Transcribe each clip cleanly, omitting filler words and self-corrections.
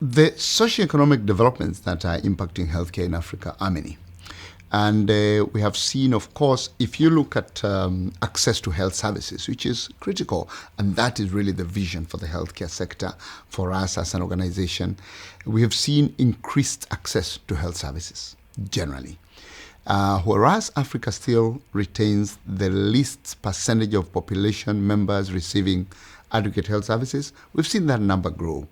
The socio-economic developments that are impacting healthcare in Africa are many. And we have seen, of course, if you look at access to health services, which is critical, and that is really the vision for the healthcare sector for us as an organization, we have seen increased access to health services generally. Whereas Africa still retains the least percentage of population members receiving adequate health services, we've seen that number grow.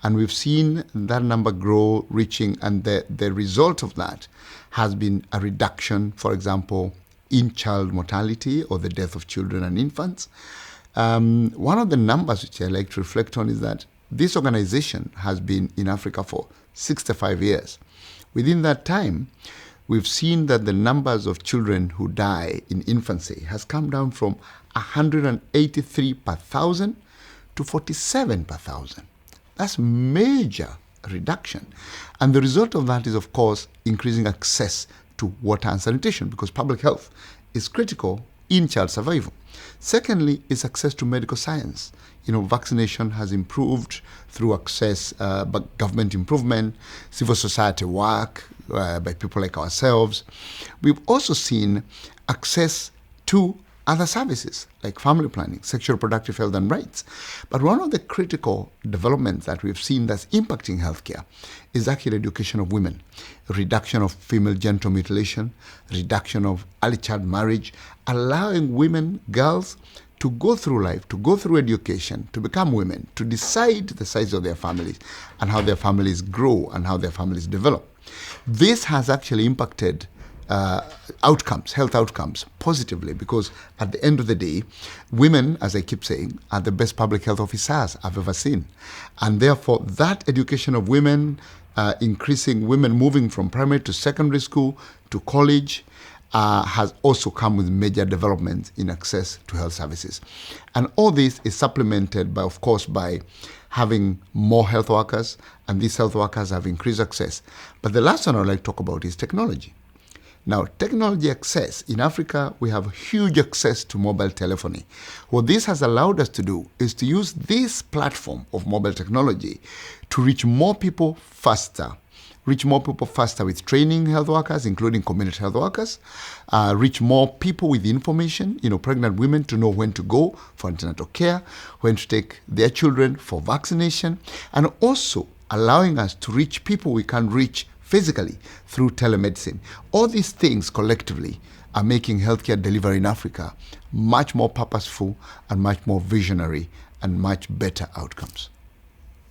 And we've seen that number grow, reaching, and the result of that has been a reduction, for example, in child mortality or the death of children and infants. One of the numbers which I like to reflect on is that this organization has been in Africa for 65 years. Within that time, we've seen that the numbers of children who die in infancy has come down from 183 per thousand to 47 per thousand. That's major reduction. And the result of that is, of course, increasing access to water and sanitation, because public health is critical in child survival. Secondly, is access to medical science. Vaccination has improved through access, but government improvement, civil society work by people like ourselves. We've also seen access to other services like family planning, sexual reproductive health and rights. But one of the critical developments that we've seen that's impacting healthcare is actually education of women, reduction of female genital mutilation, reduction of early child marriage, allowing women, girls, to go through life, to go through education, to become women, to decide the size of their families and how their families grow and how their families develop. This has actually impacted health outcomes positively, because at the end of the day, women, as I keep saying, are the best public health officers I've ever seen. And therefore, that education of women, increasing women moving from primary to secondary school to college, has also come with major developments in access to health services. And all this is supplemented by, of course, by having more health workers, and these health workers have increased access. But the last one I'd like to talk about is technology. Now, technology access. In Africa, we have huge access to mobile telephony. What this has allowed us to do is to use this platform of mobile technology to reach more people faster. Reach more people faster with training health workers, including community health workers. Reach more people with information, pregnant women to know when to go for antenatal care, when to take their children for vaccination, and also allowing us to reach people we can't reach physically through telemedicine. All these things collectively are making healthcare delivery in Africa much more purposeful and much more visionary and much better outcomes.